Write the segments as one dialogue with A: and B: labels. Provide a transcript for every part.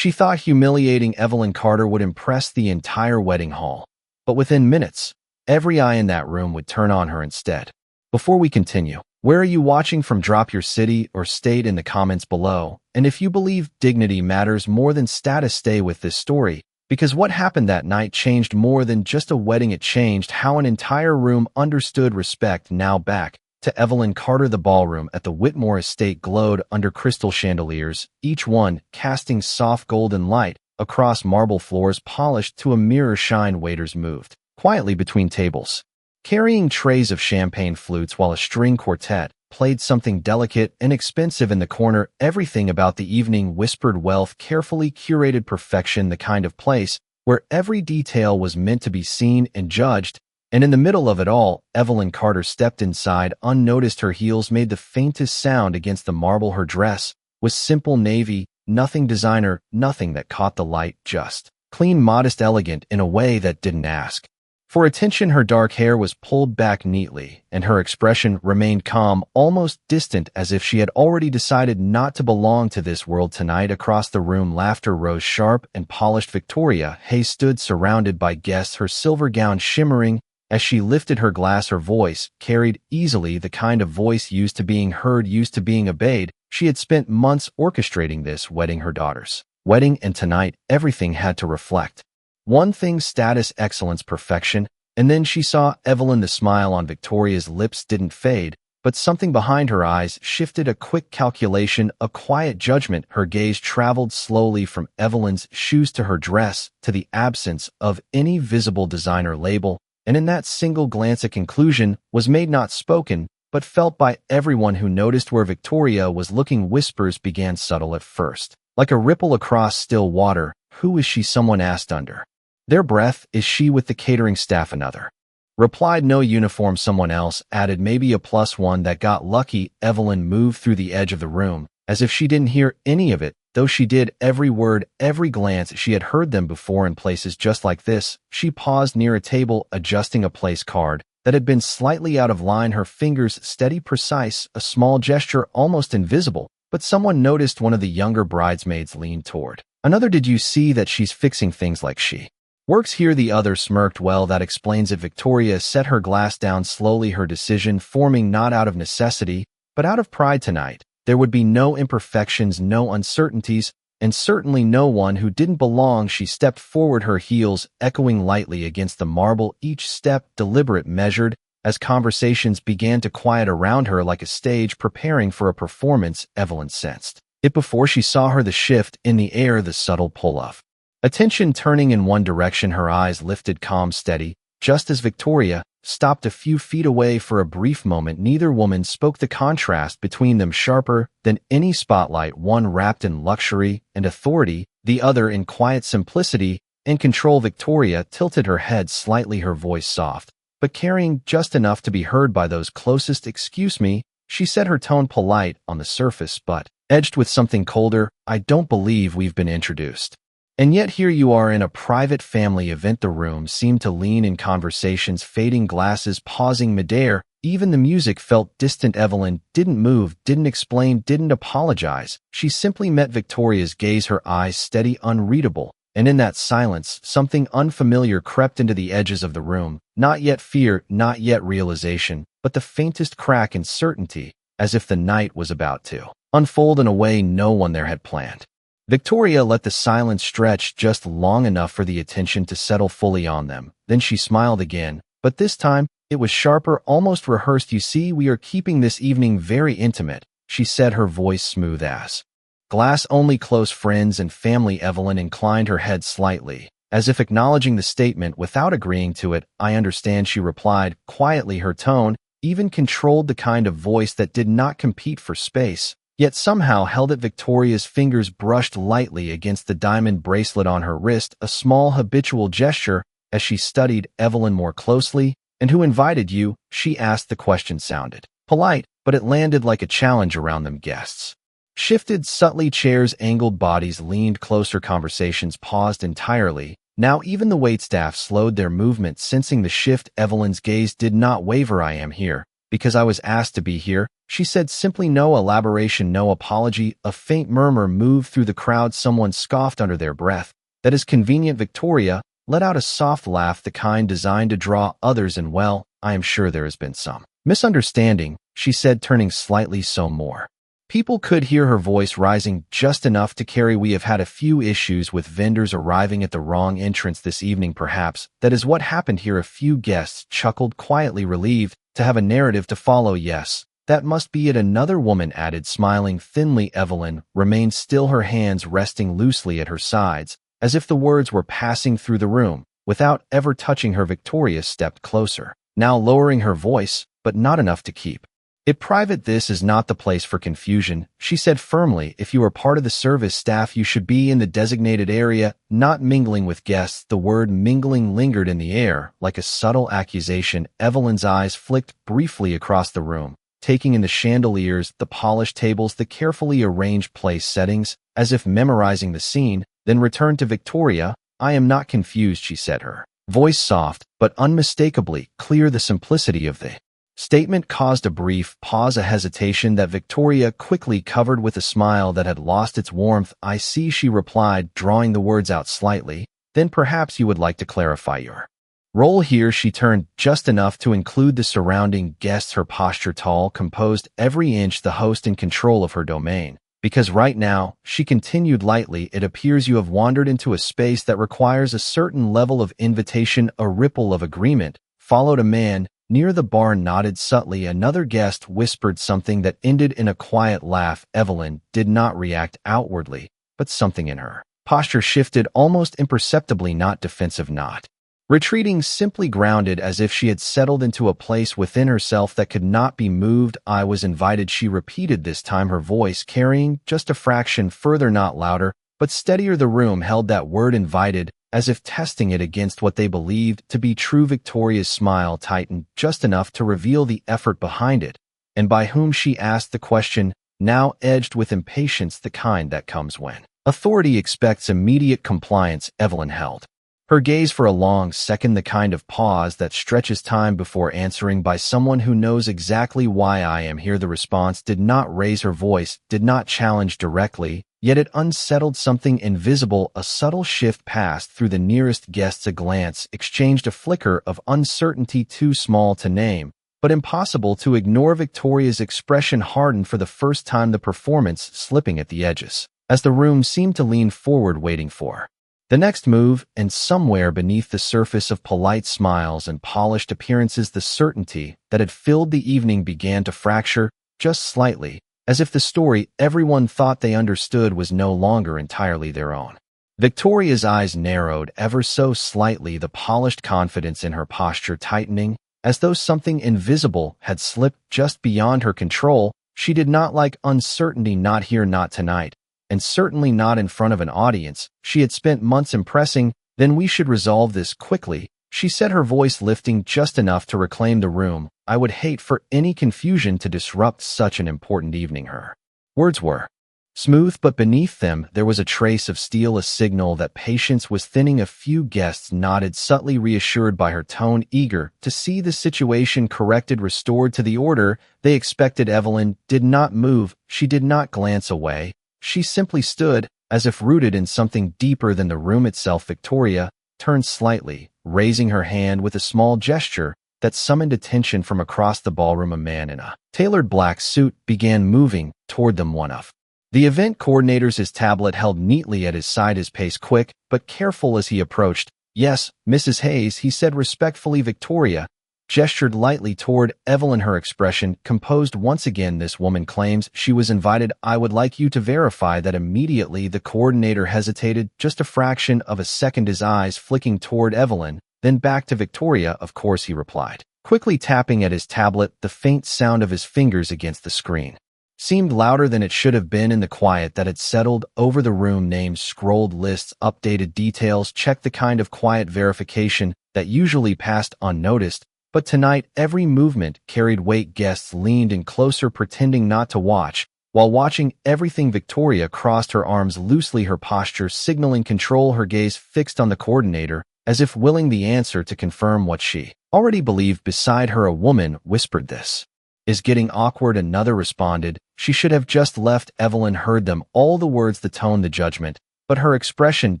A: She thought humiliating Evelyn Carter would impress the entire wedding hall. But within minutes, every eye in that room would turn on her instead. Before we continue, where are you watching from? Drop your city or state in the comments below. And if you believe dignity matters more than status, stay with this story. Because what happened that night changed more than just a wedding. It changed how an entire room understood respect. Now back to Evelyn Carter. The ballroom at the Whitmore estate glowed under crystal chandeliers, each one casting soft golden light across marble floors polished to a mirror shine. Waiters moved quietly between tables, carrying trays of champagne flutes, while a string quartet played something delicate and expensive in the corner. Everything about the evening whispered wealth, carefully curated perfection, the kind of place where every detail was meant to be seen and judged. And in the middle of it all, Evelyn Carter stepped inside unnoticed. Her heels made the faintest sound against the marble. Her dress was simple navy, nothing designer, nothing that caught the light, just clean, modest, elegant in a way that didn't ask for attention. Her dark hair was pulled back neatly, and her expression remained calm, almost distant, as if she had already decided not to belong to this world tonight. Across the room, laughter rose sharp and polished. Victoria Hayes stood surrounded by guests, her silver gown shimmering as she lifted her glass. Her voice carried easily, the kind of voice used to being heard, used to being obeyed. She had spent months orchestrating this wedding, her daughter's wedding, and tonight everything had to reflect one thing: status, excellence, perfection. And then she saw Evelyn. The smile on Victoria's lips didn't fade, but something behind her eyes shifted. A quick calculation, a quiet judgment. Her gaze traveled slowly from Evelyn's shoes to her dress, to the absence of any visible designer label. And in that single glance, a conclusion was made, not spoken, but felt by everyone who noticed where Victoria was looking. Whispers began, subtle at first, like a ripple across still water. Who is she? Someone asked under their breath. Is she with the catering staff? Another replied, no uniform. Someone else added, maybe a +1 that got lucky. Evelyn moved through the edge of the room, as if she didn't hear any of it, though she did. Every word, every glance. She had heard them before in places just like this. She paused near a table, adjusting a place card that had been slightly out of line, her fingers steady, precise, a small gesture almost invisible. But someone noticed. One of the younger bridesmaids leaned toward another. Did you see that she's fixing things like she works here? The other smirked. Well, that explains it. Victoria set her glass down slowly, her decision forming not out of necessity, but out of pride. Tonight there would be no imperfections, no uncertainties, and certainly no one who didn't belong. She stepped forward, her heels echoing lightly against the marble, each step deliberate, measured, as conversations began to quiet around her like a stage preparing for a performance. Evelyn sensed it before she saw her, the shift in the air, the subtle pull of attention turning in one direction. Her eyes lifted, calm, steady, just as Victoria stopped a few feet away. For a brief moment, neither woman spoke, the contrast between them sharper than any spotlight, one wrapped in luxury and authority, the other in quiet simplicity and control. Victoria tilted her head slightly, her voice soft, but carrying just enough to be heard by those closest. Excuse me, she said, her tone polite on the surface, but edged with something colder. I don't believe we've been introduced. And yet here you are in a private family event. The room seemed to lean in, conversations fading, glasses pausing midair. Even the music felt distant. Evelyn didn't move, didn't explain, didn't apologize. She simply met Victoria's gaze, her eyes steady, unreadable. And in that silence, something unfamiliar crept into the edges of the room. Not yet fear, not yet realization, but the faintest crack in certainty, as if the night was about to unfold in a way no one there had planned. Victoria let the silence stretch just long enough for the attention to settle fully on them. Then she smiled again, but this time it was sharper, almost rehearsed. You see, we are keeping this evening very intimate, she said, her voice smooth as glass. Only close friends and family. Evelyn inclined her head slightly, as if acknowledging the statement without agreeing to it. I understand, she replied quietly, her tone even controlled, the kind of voice that did not compete for space, yet somehow held it. Victoria's fingers brushed lightly against the diamond bracelet on her wrist, a small habitual gesture as she studied Evelyn more closely. And who invited you? She asked. The question sounded polite, but it landed like a challenge. Around them, guests shifted subtly, chairs angled, bodies leaned closer, conversations paused entirely. Now even the waitstaff slowed their movement, sensing the shift. Evelyn's gaze did not waver. I am here, Because I was asked to be here, she said, simply. No elaboration, no apology. A faint murmur moved through the crowd. Someone scoffed under their breath. That is convenient. Victoria let out a soft laugh, the kind designed to draw others in. Well, I am sure there has been some misunderstanding, she said, turning slightly so more people could hear her voice rising just enough to carry. We have had a few issues with vendors arriving at the wrong entrance this evening. Perhaps that is what happened here. A few guests chuckled quietly, relieved to have a narrative to follow. Yes, that must be it, another woman added, smiling thinly. Evelyn remained still, her hands resting loosely at her sides, as if the words were passing through the room without ever touching her. Victoria stepped closer, now lowering her voice, but not enough to keep it private. This is not the place for confusion, she said firmly. If you are part of the service staff, you should be in the designated area, not mingling with guests. The word mingling lingered in the air like a subtle accusation. Evelyn's eyes flicked briefly across the room, taking in the chandeliers, the polished tables, the carefully arranged place settings, as if memorizing the scene, then returned to Victoria. I am not confused, she said, her voice soft but unmistakably clear. The simplicity of the statement caused a brief pause, a hesitation that Victoria quickly covered with a smile that had lost its warmth. I see, she replied, drawing the words out slightly. Then perhaps you would like to clarify your role here. She turned just enough to include the surrounding guests, her posture tall, composed, every inch the host in control of her domain. Because right now, she continued lightly, it appears you have wandered into a space that requires a certain level of invitation. A ripple of agreement followed. A man near the bar nodded subtly. Another guest whispered something that ended in a quiet laugh. Evelyn did not react outwardly, but something in her posture shifted almost imperceptibly, not defensive, not retreating, simply grounded, as if she had settled into a place within herself that could not be moved. I was invited, she repeated, this time her voice carrying just a fraction further, not louder, but steadier. The room held that word, invited, as if testing it against what they believed to be true. Victoria's smile tightened just enough to reveal the effort behind it. And by whom, she asked the question, now edged with impatience, the kind that comes when authority expects immediate compliance. Evelyn held her gaze for a long second, the kind of pause that stretches time before answering. By someone who knows exactly why I am here. The response did not raise her voice, did not challenge directly, yet it unsettled something invisible. A subtle shift passed through the nearest guests, a glance exchanged, a flicker of uncertainty too small to name, but impossible to ignore. Victoria's expression hardened for the first time, the performance slipping at the edges, as the room seemed to lean forward, waiting for the next move. And somewhere beneath the surface of polite smiles and polished appearances, the certainty that had filled the evening began to fracture, just slightly, as if the story everyone thought they understood was no longer entirely their own. Victoria's eyes narrowed ever so slightly, the polished confidence in her posture tightening, as though something invisible had slipped just beyond her control. She did not like uncertainty, not here, not tonight, and certainly not in front of an audience she had spent months impressing. Then we should resolve this quickly, she said, her voice lifting just enough to reclaim the room. I would hate for any confusion to disrupt such an important evening. Her words were smooth, but beneath them there was a trace of steel, a signal that patience was thinning. A few guests nodded, subtly reassured by her tone, eager to see the situation corrected, restored to the order they expected. Evelyn did not move, she did not glance away. She simply stood, as if rooted in something deeper than the room itself. Victoria turned slightly, raising her hand with a small gesture that summoned attention from across the ballroom. A man in a tailored black suit began moving toward them, one of the event coordinators, his tablet held neatly at his side, his pace quick but careful as he approached. Yes, Mrs. Hayes, he said respectfully. Victoria gestured lightly toward Evelyn, her expression composed once again. This woman claims she was invited. I would like you to verify that. Immediately the coordinator hesitated just a fraction of a second, his eyes flicking toward Evelyn, then back to Victoria. Of course, he replied, quickly tapping at his tablet. The faint sound of his fingers against the screen seemed louder than it should have been in the quiet that had settled over the room. Names scrolled, lists updated, details checked, the kind of quiet verification that usually passed unnoticed. But tonight, every movement carried weight. Guests leaned in closer, pretending not to watch. While watching everything, Victoria crossed her arms loosely, her posture signaling control, her gaze fixed on the coordinator, as if willing the answer to confirm what she already believed. Beside her, a woman whispered this Is getting awkward, another responded. She should have just left. Evelyn heard them, all the words, the tone, the judgment. But her expression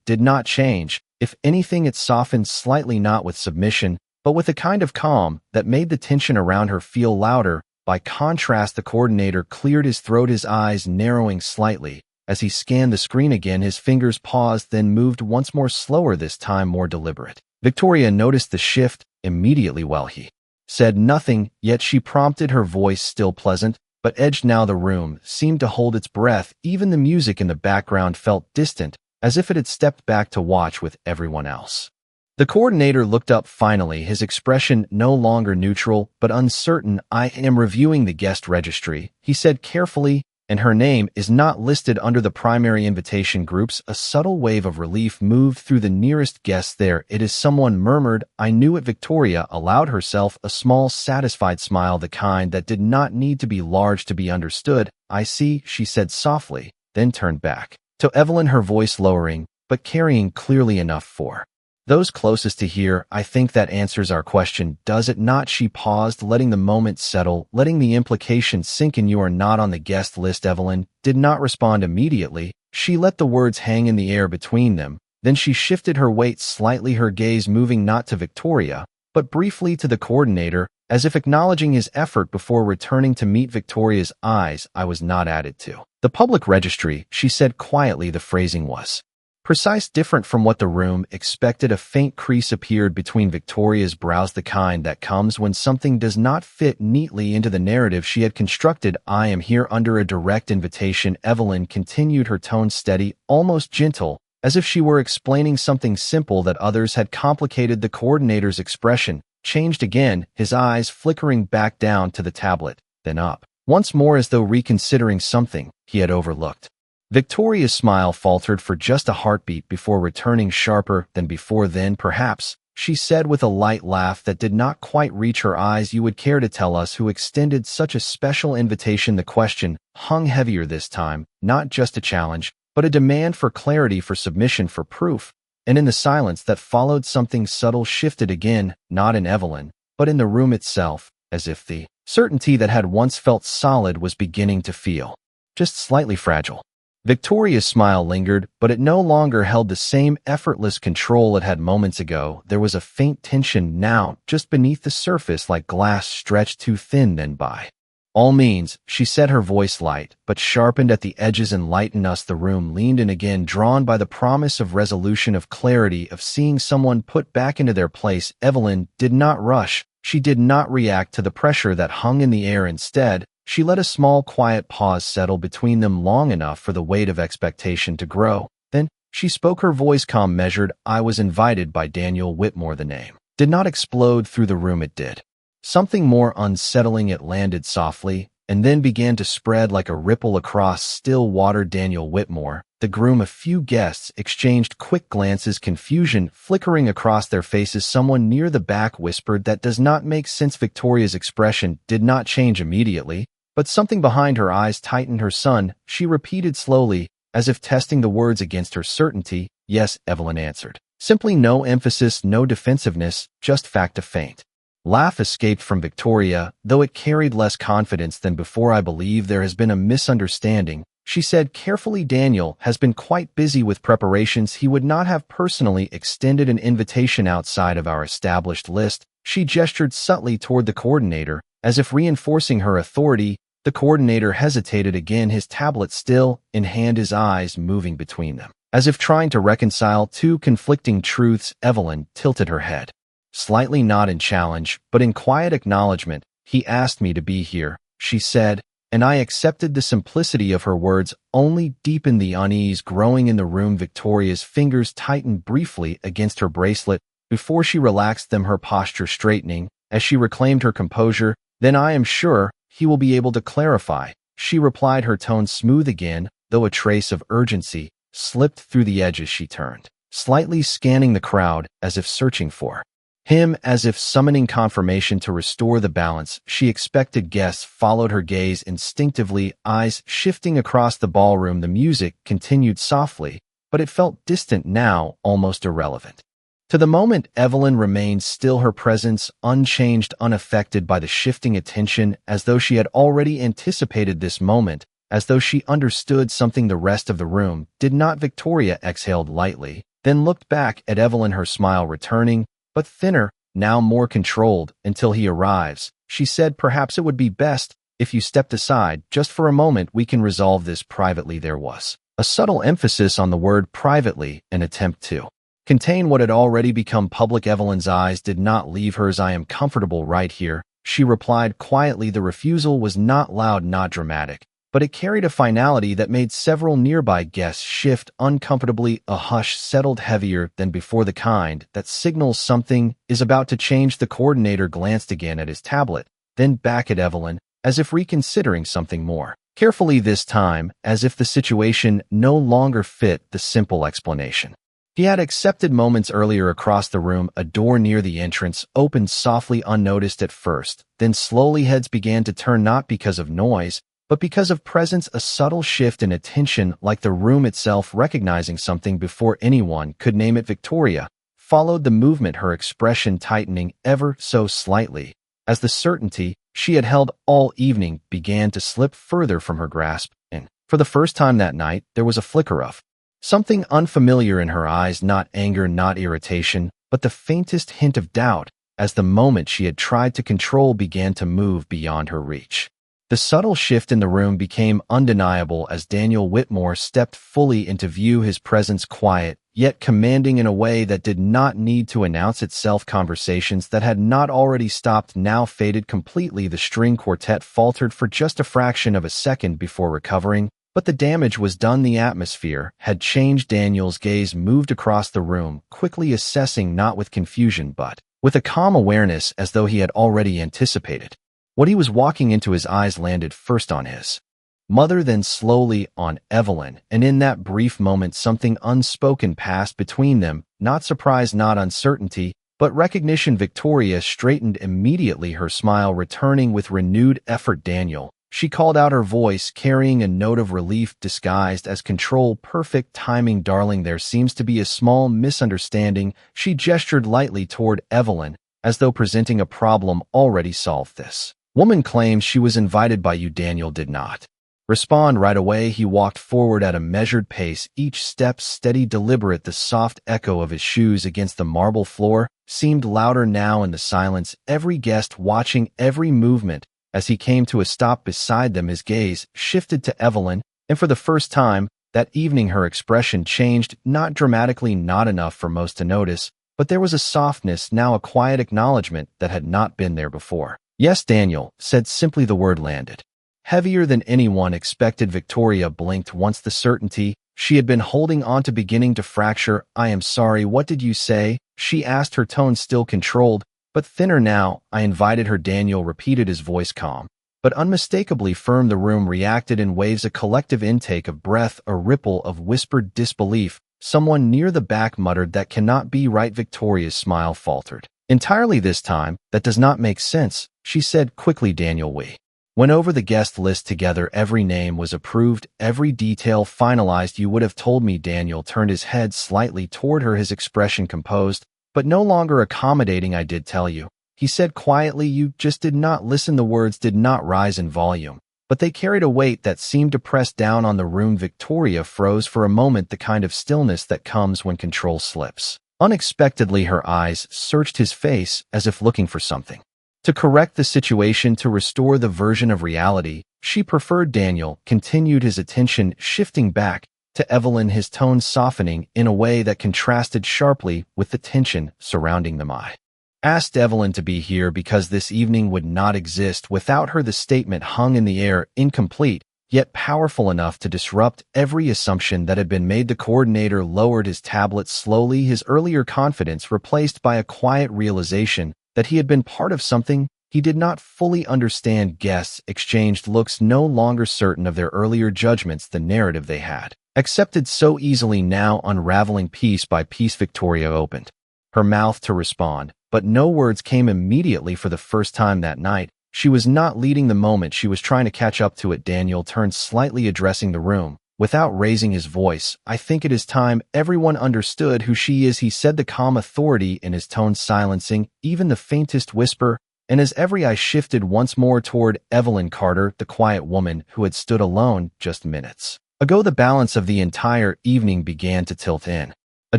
A: did not change. If anything, it softened slightly, not with submission, but with a kind of calm that made the tension around her feel louder. By contrast, the coordinator cleared his throat, his eyes narrowing slightly. As he scanned the screen again, his fingers paused, then moved once more, slower this time, more deliberate. Victoria noticed the shift immediately. While he said nothing, yet she prompted, her voice still pleasant, but edged now. The room seemed to hold its breath. Even the music in the background felt distant, as if it had stepped back to watch with everyone else. The coordinator looked up finally, his expression no longer neutral, but uncertain. I am reviewing the guest registry, he said carefully, and her name is not listed under the primary invitation groups. A subtle wave of relief moved through the nearest guest. There it is, someone murmured. I knew it. Victoria allowed herself a small, satisfied smile, the kind that did not need to be large to be understood. I see, she said softly, then turned back to Evelyn, her voice lowering, but carrying clearly enough for those closest to hear. I think that answers our question, does it not? She paused, letting the moment settle, letting the implication sink in. You are not on the guest list. Evelyn did not respond immediately. She let the words hang in the air between them. Then she shifted her weight slightly, her gaze moving not to Victoria, but briefly to the coordinator, as if acknowledging his effort before returning to meet Victoria's eyes. I was not added to the public registry, she said quietly. The phrasing was precise, different from what the room expected. A faint crease appeared between Victoria's brows, the kind that comes when something does not fit neatly into the narrative she had constructed. I am here under a direct invitation, Evelyn continued, her tone steady, almost gentle, as if she were explaining something simple that others had complicated. The coordinator's expression changed again, his eyes flickering back down to the tablet, then up once more, as though reconsidering something he had overlooked. Victoria's smile faltered for just a heartbeat before returning, sharper than before. Then perhaps, she said with a light laugh that did not quite reach her eyes, you would care to tell us who extended such a special invitation? The question hung heavier this time, not just a challenge, but a demand for clarity, for submission, for proof. And in the silence that followed, something subtle shifted again, not in Evelyn, but in the room itself, as if the certainty that had once felt solid was beginning to feel just slightly fragile. Victoria's smile lingered, but it no longer held the same effortless control it had moments ago. There was a faint tension now, just beneath the surface, like glass stretched too thin. Then by all means, she said, her voice light, but sharpened at the edges, enlighten us. The room leaned in again, drawn by the promise of resolution, of clarity, of seeing someone put back into their place. Evelyn did not rush. She did not react to the pressure that hung in the air. Instead, she let a small, quiet pause settle between them, long enough for the weight of expectation to grow. Then she spoke, her voice calm, measured. I was invited by Daniel Whitmore. The name did not explode through the room. It did something more unsettling. It landed softly, and then began to spread like a ripple across still water. Daniel Whitmore. The groom. A few guests exchanged quick glances, confusion flickering across their faces. Someone near the back whispered, that does not make sense. Victoria's expression did not change immediately, but something behind her eyes tightened. Her son, she repeated slowly, as if testing the words against her certainty. Yes, Evelyn answered. Simply, no emphasis, no defensiveness, just fact. A faint laugh escaped from Victoria, though it carried less confidence than before. I believe there has been a misunderstanding, she said carefully. Daniel has been quite busy with preparations. He would not have personally extended an invitation outside of our established list. She gestured subtly toward the coordinator, as if reinforcing her authority. The coordinator hesitated again, his tablet still in hand, his eyes moving between them, as if trying to reconcile two conflicting truths. Evelyn tilted her head slightly, not in challenge, but in quiet acknowledgement. He asked me to be here, she said, and I accepted. The simplicity of her words only deepened the unease growing in the room. Victoria's fingers tightened briefly against her bracelet before she relaxed them, her posture straightening as she reclaimed her composure. Then I am sure he will be able to clarify, she replied, her tone smooth again, though a trace of urgency slipped through the edges. She turned, slightly scanning the crowd, as if searching for him, as if summoning confirmation to restore the balance she expected. Guests followed her gaze instinctively, eyes shifting across the ballroom. The music continued softly, but it felt distant now, almost irrelevant. To the moment, Evelyn remained still, her presence unchanged, unaffected by the shifting attention, as though she had already anticipated this moment, as though she understood something the rest of the room did not. Victoria exhaled lightly, then looked back at Evelyn, her smile returning, but thinner, now more controlled. Until he arrives, she said, perhaps it would be best if you stepped aside just for a moment. We can resolve this privately. There was a subtle emphasis on the word privately, an attempt to contain what had already become public. Evelyn's eyes did not leave hers. I am comfortable right here, she replied quietly. The refusal was not loud, not dramatic, but it carried a finality that made several nearby guests shift uncomfortably. A hush settled, heavier than before, the kind that signals something is about to change. The coordinator glanced again at his tablet, then back at Evelyn, as if reconsidering something more carefully this time, as if the situation no longer fit the simple explanation he had accepted moments earlier. Across the room, a door near the entrance opened softly, unnoticed at first. Then slowly heads began to turn, not because of noise, but because of presence, a subtle shift in attention, like the room itself recognizing something before anyone could name it. Victoria followed the movement, her expression tightening ever so slightly, as the certainty she had held all evening began to slip further from her grasp. And for the first time that night, there was a flicker of something unfamiliar in her eyes, not anger, not irritation, but the faintest hint of doubt, as the moment she had tried to control began to move beyond her reach. The subtle shift in the room became undeniable as Daniel Whitmore stepped fully into view, his presence quiet, yet commanding in a way that did not need to announce itself. Conversations that had not already stopped now faded completely. The string quartet faltered for just a fraction of a second before recovering, but the damage was done. The atmosphere had changed. Daniel's gaze moved across the room, quickly assessing, not with confusion but with a calm awareness, as though he had already anticipated what he was walking into. His eyes landed first on his mother, then slowly on Evelyn, and in that brief moment something unspoken passed between them, not surprise, not uncertainty, but recognition. Victoria straightened immediately, her smile returning with renewed effort. Daniel, she called out, her voice carrying a note of relief disguised as control. Perfect timing, darling. There seems to be a small misunderstanding. She gestured lightly toward Evelyn, as though presenting a problem already solved. This woman claims she was invited by you. Daniel did not respond right away. He walked forward at a measured pace, each step steady, deliberate. The soft echo of his shoes against the marble floor seemed louder now in the silence, every guest watching every movement. As he came to a stop beside them, his gaze shifted to Evelyn, and for the first time that evening her expression changed, not dramatically, not enough for most to notice, but there was a softness now, a quiet acknowledgement that had not been there before. Yes, Daniel said simply. The word landed heavier than anyone expected. Victoria blinked once, the certainty she had been holding on to beginning to fracture. I am sorry, what did you say? She asked, her tone still controlled, but thinner now. I invited her, Daniel repeated, his voice calm but unmistakably firm. The room reacted in waves, a collective intake of breath, a ripple of whispered disbelief. Someone near the back muttered, that cannot be right. Victoria's smile faltered entirely this time. That does not make sense, she said quickly. Daniel, we went over the guest list together. Every name was approved, every detail finalized. You would have told me. Daniel turned his head slightly toward her, his expression composed but no longer accommodating. I did tell you, he said quietly. You just did not listen. The words did not rise in volume, but they carried a weight that seemed to press down on the room. Victoria froze for a moment, the kind of stillness that comes when control slips. Unexpectedly, her eyes searched his face as if looking for something to correct the situation, to restore the version of reality she preferred. Daniel continued, his attention shifting back to Evelyn, his tone softening in a way that contrasted sharply with the tension surrounding them. I asked Evelyn to be here because this evening would not exist without her. The statement hung in the air, incomplete, yet powerful enough to disrupt every assumption that had been made. The coordinator lowered his tablet slowly, his earlier confidence replaced by a quiet realization that he had been part of something he did not fully understand. Guests exchanged looks, no longer certain of their earlier judgments, the narrative they had accepted so easily now unraveling piece by piece. Victoria opened her mouth to respond, but no words came immediately. For the first time that night, she was not leading the moment, she was trying to catch up to it. Daniel turned slightly, addressing the room. without raising his voice. "I think it is time everyone understood who she is," he said, the calm authority in his tone silencing even the faintest whisper. And as every eye shifted once more toward Evelyn Carter, the quiet woman who had stood alone just minutes ago, the balance of the entire evening began to tilt in a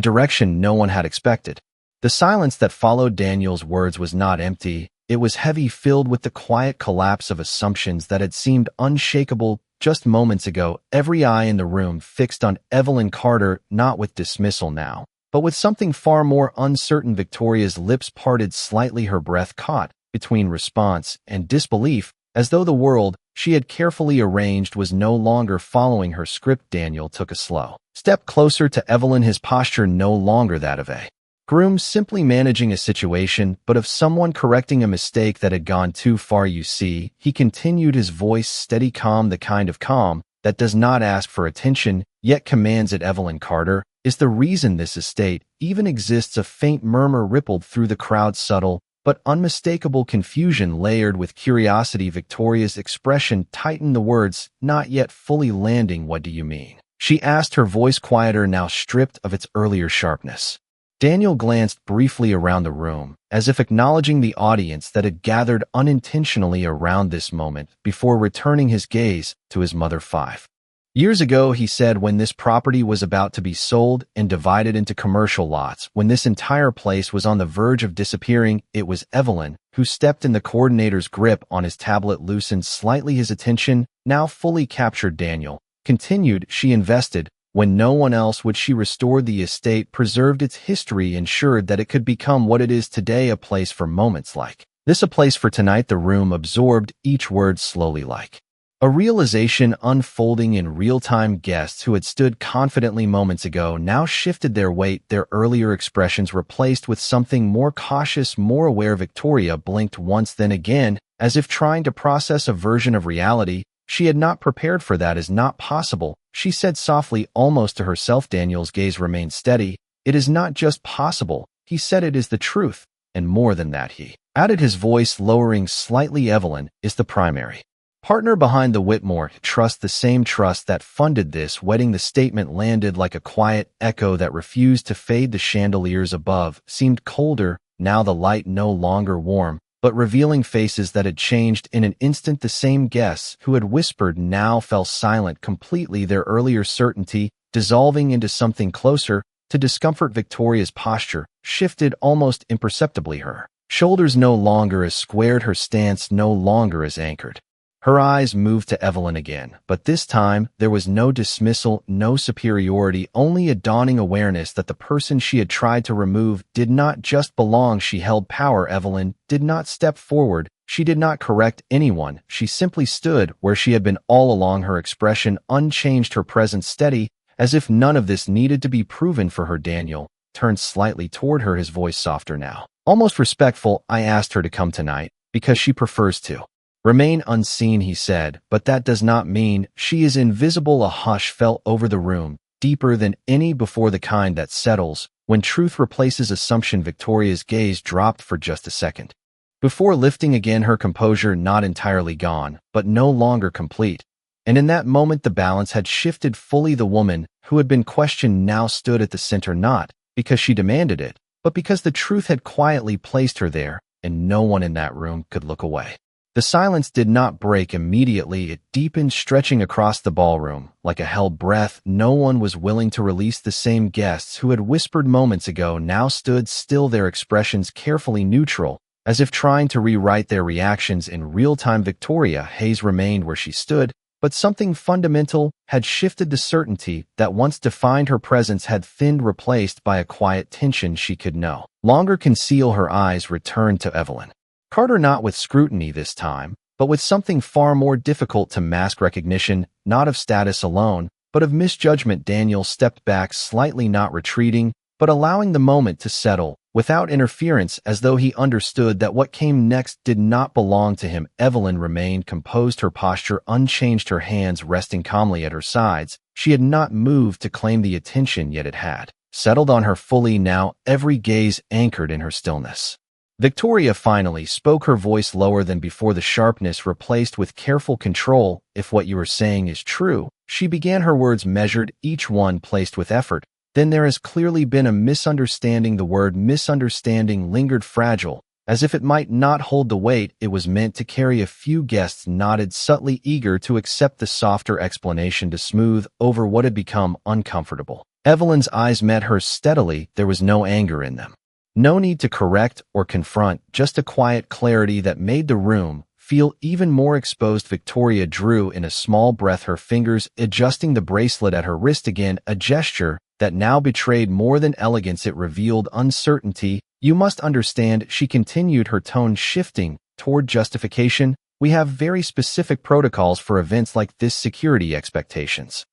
A: direction no one had expected. The silence that followed Daniel's words was not empty. It was heavy, filled with the quiet collapse of assumptions that had seemed unshakable just moments ago. Every eye in the room fixed on Evelyn Carter, not with dismissal now, but with something far more uncertain. Victoria's lips parted slightly, her breath caught between response and disbelief, as though the world she had carefully arranged was no longer following her script. Daniel took a slow step closer to Evelyn, his posture no longer that of a groom simply managing a situation, but of someone correcting a mistake that had gone too far. "You see," he continued, his voice steady, calm, the kind of calm that does not ask for attention, yet commands it. "Evelyn Carter is the reason this estate even exists." A faint murmur rippled through the crowd, subtle but unmistakable confusion layered with curiosity. Victoria's expression tightened, the words not yet fully landing. "What do you mean?" she asked, her voice quieter now, stripped of its earlier sharpness. Daniel glanced briefly around the room, as if acknowledging the audience that had gathered unintentionally around this moment, before returning his gaze to his mother. 5 years ago, he said, when this property was about to be sold and divided into commercial lots, when this entire place was on the verge of disappearing, it was Evelyn who stepped in. The coordinator's grip on his tablet loosened slightly, his attention now fully captured. Daniel continued, "She invested when no one else would. She restored the estate, preserved its history, ensured that it could become what it is today, a place for moments like this, a place for tonight." The room absorbed each word slowly, like a realization unfolding in real time. Guests who had stood confidently moments ago now shifted their weight, their earlier expressions replaced with something more cautious, more aware. Victoria blinked once, then again, as if trying to process a version of reality she had not prepared for. "That is not possible," she said softly, almost to herself. Daniel's gaze remained steady. "It is not just possible," he said, "it is the truth. And more than that," he added, his voice lowering slightly, "Evelyn is the primary partner behind the Whitmore Trust, the same trust that funded this wedding." The statement landed like a quiet echo that refused to fade. The chandeliers above seemed colder now, the light no longer warm, but revealing faces that had changed in an instant. The same guests who had whispered now fell silent completely, their earlier certainty dissolving into something closer to discomfort. Victoria's posture shifted almost imperceptibly, her shoulders no longer as squared, her stance no longer as anchored. Her eyes moved to Evelyn again, but this time there was no dismissal, no superiority, only a dawning awareness that the person she had tried to remove did not just belong. She held power. Evelyn did not step forward. She did not correct anyone. She simply stood where she had been all along, her expression unchanged, her presence steady, as if none of this needed to be proven for her. Daniel turned slightly toward her, his voice softer now, almost respectful. "I asked her to come tonight because she prefers to remain unseen," he said, "but that does not mean she is invisible." A hush fell over the room, deeper than any before, the kind that settles when truth replaces assumption. Victoria's gaze dropped for just a second before lifting again, her composure not entirely gone, but no longer complete. And in that moment the balance had shifted fully. The woman who had been questioned now stood at the center, not because she demanded it, but because the truth had quietly placed her there, and no one in that room could look away. The silence did not break immediately. It deepened, stretching across the ballroom like a held breath. No one was willing to release. The same guests who had whispered moments ago now stood still, their expressions carefully neutral, as if trying to rewrite their reactions in real time. Victoria Hayes remained where she stood, but something fundamental had shifted. The certainty that once defined her presence had thinned, replaced by a quiet tension she could no longer conceal. Her eyes returned to Evelyn Carter, not with scrutiny this time, but with something far more difficult to mask, recognition, not of status alone, but of misjudgment. Daniel stepped back slightly, not retreating, but allowing the moment to settle, without interference, as though he understood that what came next did not belong to him. Evelyn remained composed, her posture unchanged, her hands resting calmly at her sides. She had not moved to claim the attention, yet it had settled on her fully now, every gaze anchored in her stillness. Victoria finally spoke, her voice lower than before, the sharpness replaced with careful control. "If what you are saying is true," she began, her words measured, each one placed with effort, "then there has clearly been a misunderstanding." The word misunderstanding lingered, fragile, as if it might not hold the weight it was meant to carry. A few guests nodded, subtly eager to accept the softer explanation to smooth over what had become uncomfortable. Evelyn's eyes met hers steadily. There was no anger in them. No need to correct or confront, just a quiet clarity that made the room feel even more exposed. Victoria drew in a small breath, her fingers adjusting the bracelet at her wrist again, a gesture that now betrayed more than elegance. It revealed uncertainty. "You must understand," she continued, her tone shifting toward justification. "We have very specific protocols for events like this, security expectations.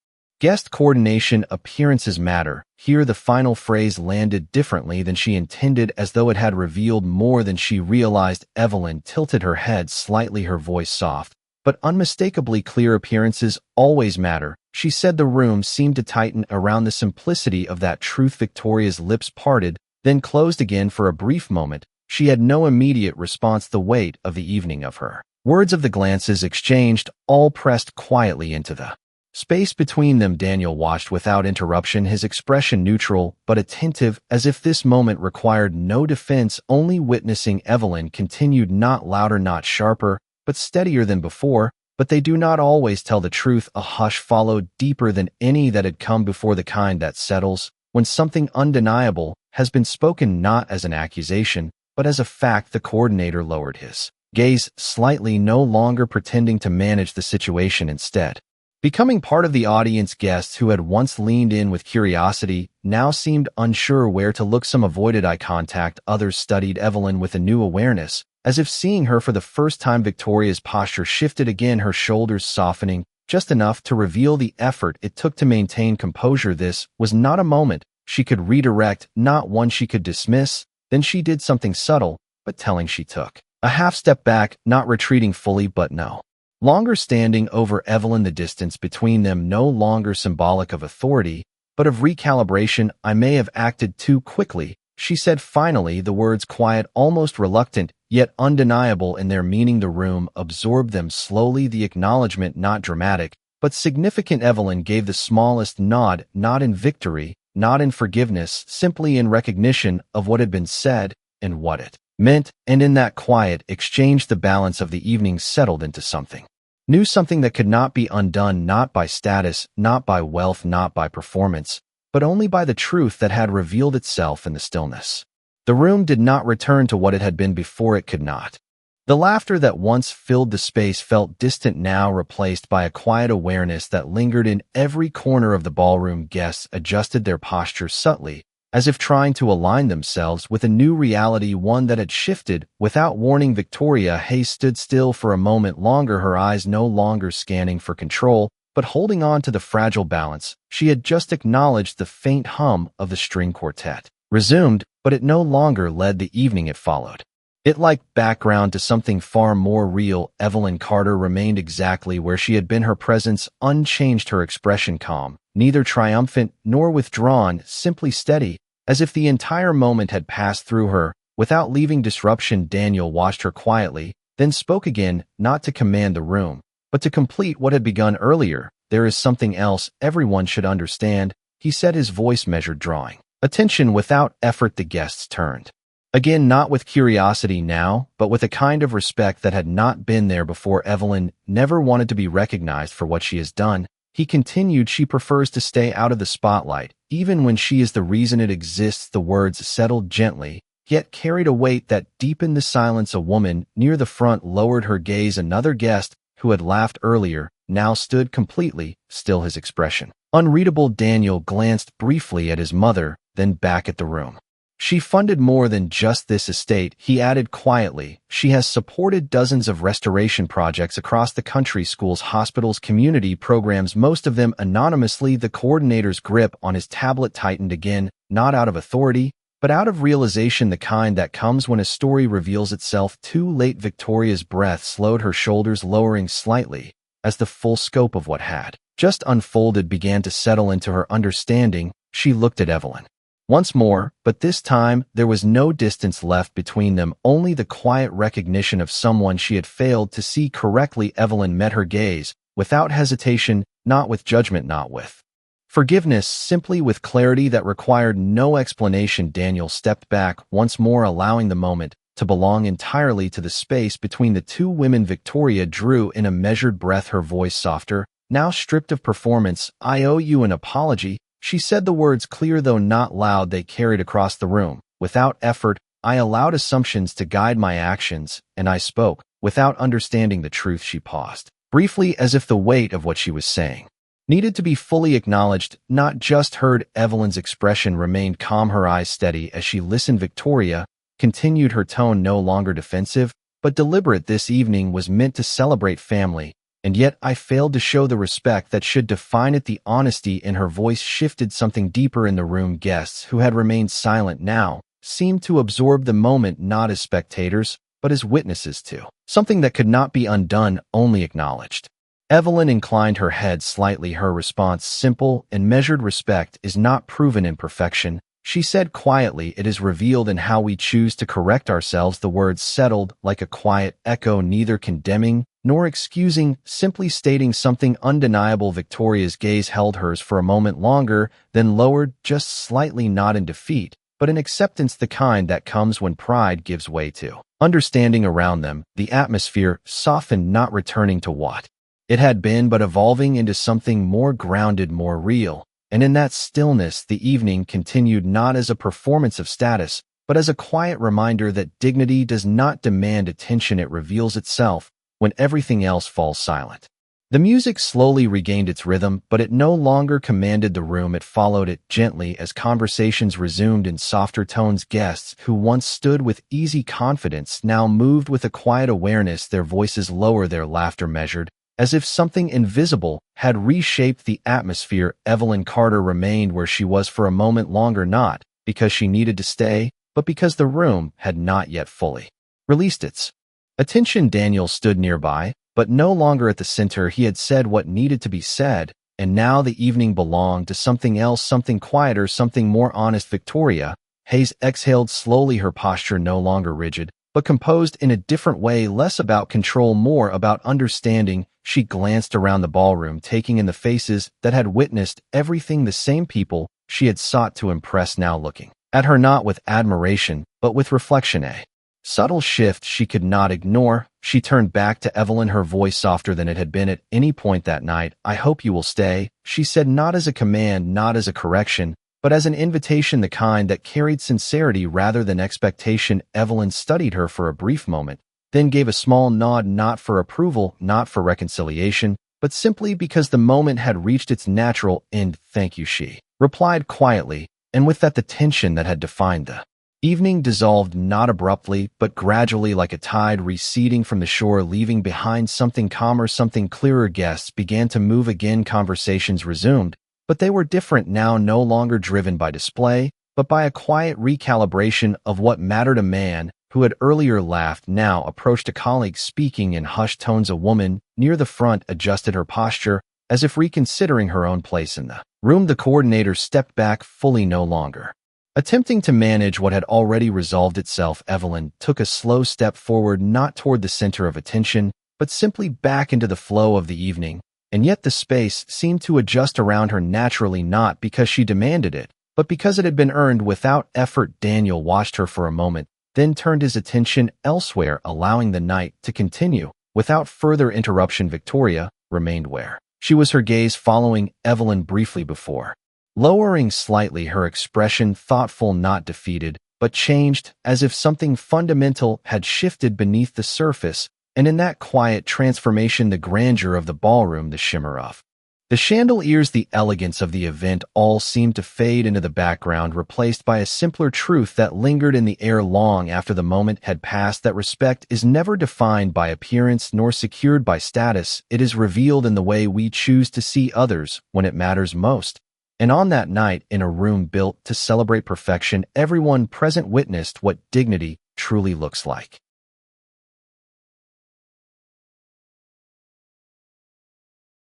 A: Guest coordination, appearances matter." Here the final phrase landed differently than she intended, as though it had revealed more than she realized. Evelyn tilted her head slightly, her voice soft, but unmistakably clear. "Appearances always matter," she said. The room seemed to tighten around the simplicity of that truth. Victoria's lips parted, then closed again for a brief moment. She had no immediate response. The weight of the evening, of her words, of the glances exchanged, all pressed quietly into the space between them. Daniel watched without interruption, his expression neutral but attentive, as if this moment required no defense, only witnessing. Evelyn continued, not louder, not sharper, but steadier than before. "But they do not always tell the truth." A hush followed, deeper than any that had come before, the kind that settles when something undeniable has been spoken, not as an accusation, but as a fact. The coordinator lowered his gaze slightly, no longer pretending to manage the situation, instead becoming part of the audience. Guests who had once leaned in with curiosity now seemed unsure where to look. Some avoided eye contact, others studied Evelyn with a new awareness, as if seeing her for the first time. Victoria's posture shifted again, her shoulders softening just enough to reveal the effort it took to maintain composure. This was not a moment she could redirect, not one she could dismiss. Then she did something subtle but telling. She took a half step back, not retreating fully, but no longer standing over Evelyn, the distance between them no longer symbolic of authority, but of recalibration. "I may have acted too quickly," she said finally, the words quiet, almost reluctant, yet undeniable in their meaning. The room absorbed them slowly, the acknowledgement not dramatic, but significant. Evelyn gave the smallest nod, not in victory, not in forgiveness, simply in recognition of what had been said and what it meant, and in that quiet exchange the balance of the evening settled into something new, something that could not be undone, not by status, not by wealth, not by performance, but only by the truth that had revealed itself in the stillness. The room did not return to what it had been before. It could not. The laughter that once filled the space felt distant now, replaced by a quiet awareness that lingered in every corner of the ballroom. Guests adjusted their posture subtly, as if trying to align themselves with a new reality, one that had shifted without warning. Victoria Hayes stood still for a moment longer, her eyes no longer scanning for control, but holding on to the fragile balance she had just acknowledged. The faint hum of the string quartet resumed, but it no longer led the evening it followed. It like background to something far more real. Evelyn Carter remained exactly where she had been, her presence unchanged, her expression calm, neither triumphant nor withdrawn, simply steady, as if the entire moment had passed through her without leaving disruption. Daniel watched her quietly, then spoke again, not to command the room, but to complete what had begun earlier. "There is something else everyone should understand," he said, his voice measured, drawing attention without effort. The guests turned again, not with curiosity now, but with a kind of respect that had not been there before. "Evelyn never wanted to be recognized for what she has done," he continued. "She prefers to stay out of the spotlight, even when she is the reason it exists." The words settled gently, yet carried a weight that deepened the silence. A woman near the front lowered her gaze. Another guest, who had laughed earlier, now stood completely still, his expression unreadable. Daniel glanced briefly at his mother, then back at the room. "She funded more than just this estate," he added quietly. "She has supported dozens of restoration projects across the country, schools, hospitals, community programs, most of them anonymously." The coordinator's grip on his tablet tightened again, not out of authority, but out of realization, the kind that comes when a story reveals itself too late. Victoria's breath slowed, her shoulders lowering slightly, as the full scope of what had just unfolded began to settle into her understanding. She looked at Evelyn Once more, but this time there was no distance left between them, only the quiet recognition of someone she had failed to see correctly. Evelyn met her gaze, without hesitation, not with judgment, not with forgiveness, simply with clarity that required no explanation. Daniel stepped back, once more allowing the moment to belong entirely to the space between the two women. Victoria drew in a measured breath, her voice softer, now stripped of performance. "I owe you an apology." She said the words, clear though not loud, they carried across the room. Without effort, I allowed assumptions to guide my actions, and I spoke, without understanding the truth. She paused, briefly, as if the weight of what she was saying needed to be fully acknowledged, not just heard. Evelyn's expression remained calm, her eyes steady as she listened. Victoria continued, her tone no longer defensive, but deliberate. "This evening was meant to celebrate family, and yet I failed to show the respect that should define it." The honesty in her voice shifted, something deeper in the room. Guests, who had remained silent now, seemed to absorb the moment, not as spectators, but as witnesses to something that could not be undone, only acknowledged. Evelyn inclined her head slightly, her response simple and measured. "Respect is not proven in perfection," she said quietly. "It is revealed in how we choose to correct ourselves." The words settled like a quiet echo, neither condemning nor excusing, simply stating something undeniable. Victoria's gaze held hers for a moment longer, then lowered just slightly, not in defeat, but in acceptance, the kind that comes when pride gives way to understanding. Around them, the atmosphere softened, not returning to what it had been, but evolving into something more grounded, more real. And in that stillness, the evening continued, not as a performance of status, but as a quiet reminder that dignity does not demand attention. It reveals itself when everything else falls silent. The music slowly regained its rhythm, but it no longer commanded the room. It followed it gently as conversations resumed in softer tones. Guests, who once stood with easy confidence, now moved with a quiet awareness, their voices lower, their laughter measured, as if something invisible had reshaped the atmosphere. Evelyn Carter remained where she was for a moment longer, not because she needed to stay, but because the room had not yet fully released its attention. Daniel stood nearby, but no longer at the center. He had said what needed to be said, and now the evening belonged to something else, something quieter, something more honest. Victoria Hayes exhaled slowly, her posture no longer rigid, but composed in a different way, less about control, more about understanding. She glanced around the ballroom, taking in the faces that had witnessed everything, the same people she had sought to impress, now looking at her not with admiration, but with reflection, a subtle shift she could not ignore. She turned back to Evelyn, her voice softer than it had been at any point that night. "I hope you will stay," she said, not as a command, not as a correction, but as an invitation, the kind that carried sincerity rather than expectation. Evelyn studied her for a brief moment, then gave a small nod, not for approval, not for reconciliation, but simply because the moment had reached its natural end. "Thank you," she replied quietly, and with that the tension that had defined the evening dissolved, not abruptly, but gradually, like a tide receding from the shore, leaving behind something calmer, something clearer. Guests began to move again, conversations resumed, but they were different now, no longer driven by display, but by a quiet recalibration of what mattered. A man who had earlier laughed now approached a colleague, speaking in hushed tones. A woman near the front adjusted her posture, as if reconsidering her own place in the room. The coordinator stepped back, fully no longer attempting to manage what had already resolved itself. Evelyn took a slow step forward, not toward the center of attention, but simply back into the flow of the evening. And yet the space seemed to adjust around her naturally, not because she demanded it, but because it had been earned without effort. Daniel watched her for a moment, then turned his attention elsewhere, allowing the night to continue without further interruption. Victoria remained where she was, her gaze following Evelyn briefly before lowering slightly, her expression thoughtful, not defeated, but changed, as if something fundamental had shifted beneath the surface. And in that quiet transformation, the grandeur of the ballroom, the shimmer of the chandeliers, the elegance of the event, all seemed to fade into the background, replaced by a simpler truth that lingered in the air long after the moment had passed, that respect is never defined by appearance nor secured by status. It is revealed in the way we choose to see others when it matters most. And on that night, in a room built to celebrate perfection, everyone present witnessed what dignity truly looks like.